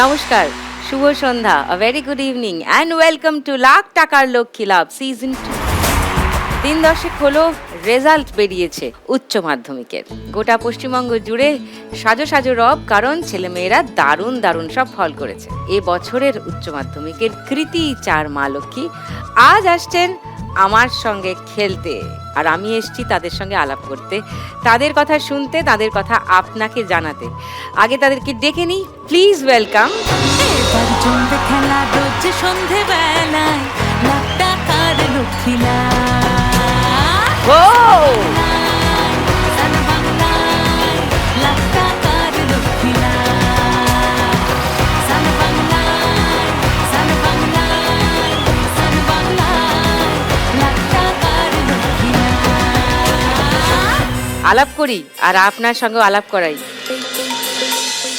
নমস্কার, শুভ সন্ধ্যা, a very good evening and welcome to lakh টাকার লক্ষ্মী লাভ season 2। দিন দশেক হলো রেজাল্ট বেরিয়েছে উচ্চ মাধ্যমিকের। গোটা পশ্চিমবঙ্গ জুড়ে সাজো সাজো রব, কারণ ছেলেমেয়েরা দারুণ দারুণ সব ফল করেছে। এ বছরের উচ্চ মাধ্যমিকের কৃতী চার মা লক্ষ্মী আজ আসছেন আমার সঙ্গে খেলতে, আর আমি এসেছি তাদের সঙ্গে আলাপ করতে, তাদের কথা শুনতে, তাদের কথা আপনাকে জানাতে। আগে তাদেরকে ডেকে নিই, প্লিজ ওয়েলকাম। এবার জমবে খেলা রোজ সন্ধে বেলায়, লাখ টাকার লক্ষ্মী লাভ। ও সান বাংলায় লাখ টাকার লক্ষ্মী লাভ। সান বাংলায়, সান বাংলায়, সান বাংলায় লাখ টাকার লক্ষ্মী লাভ। আলাপ করি আর আপনার সঙ্গে আলাপ করাই।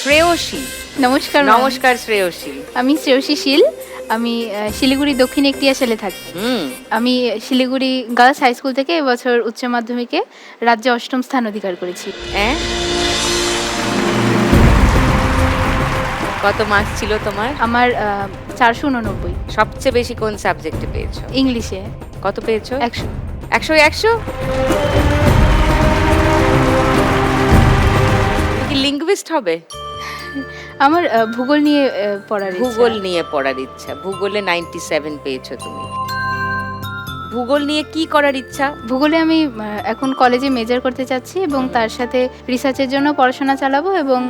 শ্রেয়সী, নমস্কার। নমস্কার শ্রেয়সী। আমি শ্রেয়সী শীল। আমি শিলিগুড়ি দক্ষিণ একটিয়াশালে থাকি। আমি শিলিগুড়ি গার্লস হাই স্কুল থেকে এবছর উচ্চ মাধ্যমিকে রাজ্যে 8ম স্থান অধিকার করেছি। হ্যাঁ, কত মার্কস ছিল তোমার? আমার 489। সবচেয়ে বেশি কোন সাবজেক্টে পেয়েছো? ইংলিশে কত পেয়েছো? 100। 100? কি লিঙ্গুইস্ট হবে? আমার ভূগোল নিয়ে পড়ার ইচ্ছা। ভূগোল নিয়ে পড়ার ইচ্ছা। ভূগোলে 97 পেয়েছো তুমি। ভূগোল নিয়ে কি করার ইচ্ছা? ভূগোলে আমি এখন কলেজে মেজর করতে চাচ্ছি এবং তার সাথে রিসার্চের জন্য পড়াশোনা চালাবো এবং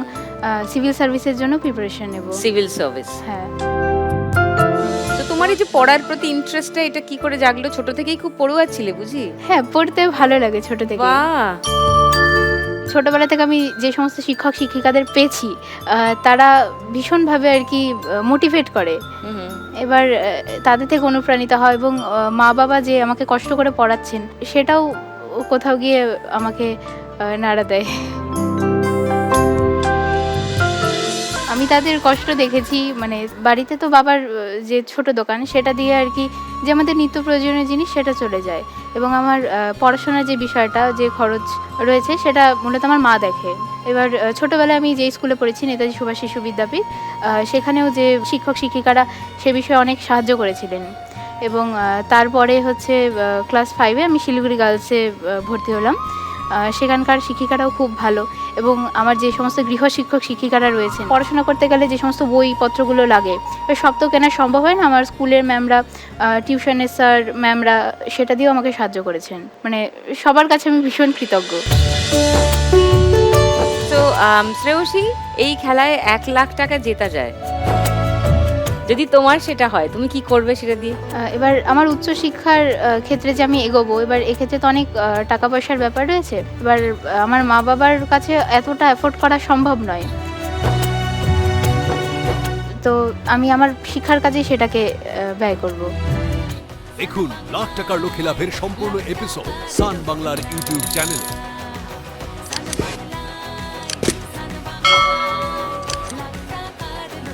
সিভিল সার্ভিসের জন্য প্রিপারেশন নেব। Civil service. হ্যাঁ। তো তোমার এই যে পড়ার প্রতি ইন্টারেস্টটা এটা কি করে জাগলো? ছোট থেকেই খুব পড়ুয়া ছিলে বুঝি? হ্যাঁ, পড়তে ভালো লাগে ছোট থেকে। বাহ, ছোটবেলা থেকে আমি যে সমস্ত শিক্ষক শিক্ষিকাদের পেয়েছি তারা ভীষণভাবে আর কি মোটিভেট করে। এবার তাদের থেকে অনুপ্রাণিত হয় এবং মা বাবা যে আমাকে কষ্ট করে পড়াচ্ছেন সেটাও কোথাও গিয়ে আমাকে নাড়া দেয়। আমি তাদের কষ্ট দেখেছি, মানে বাড়িতে তো বাবার যে ছোট দোকান সেটা দিয়ে আর কি যে আমাদের নিত্য প্রয়োজনীয় জিনিস সেটা চলে যায় এবং আমার পড়াশোনার যে বিষয়টা, যে খরচ রয়েছে সেটা মূলত আমার মা দেখে। এবার ছোটোবেলায় আমি যে স্কুলে পড়েছি নেতাজি সুভাষ শিশু বিদ্যাপীঠ, সেখানেও যে শিক্ষক শিক্ষিকারা সে বিষয়ে অনেক সাহায্য করেছিলেন এবং তারপরে হচ্ছে ক্লাস 5-এ আমি শিলিগুড়ি গার্লসে ভর্তি হলাম। সেখানকার শিক্ষিকারাও খুব ভালো এবং আমার যে সমস্ত গৃহ শিক্ষক শিক্ষিকারা রয়েছেন, পড়াশোনা করতে গেলে যে সমস্ত বইপত্রগুলো লাগে সব তো কেনা সম্ভব হয় না। আমার স্কুলের ম্যামরা, টিউশনের স্যার ম্যামরা সেটা দিয়েও আমাকে সাহায্য করেছেন। মানে সবার কাছে আমি ভীষণ কৃতজ্ঞ। তো শ্রেয়সী, এই খেলায় 1 লাখ টাকা জেতা যায়, যদি তোমার সেটা হয় তুমি কি করবে সেটা দিয়ে? এবার আমার উচ্চশিক্ষার ক্ষেত্রে যে আমি এগোবো, এবার এক্ষেত্রে তো অনেক টাকা পয়সার ব্যাপার রয়েছে। এবার আমার মা বাবার কাছে এতটা অ্যাফোর্ড করা সম্ভব নয়, তো আমি আমার শিক্ষার কাজে সেটাকে ব্যয় করব। দেখুন লাখ টাকার লক্ষ্মী লাভের সম্পূর্ণ এপিসোড সান বাংলার ইউটিউব চ্যানেলে।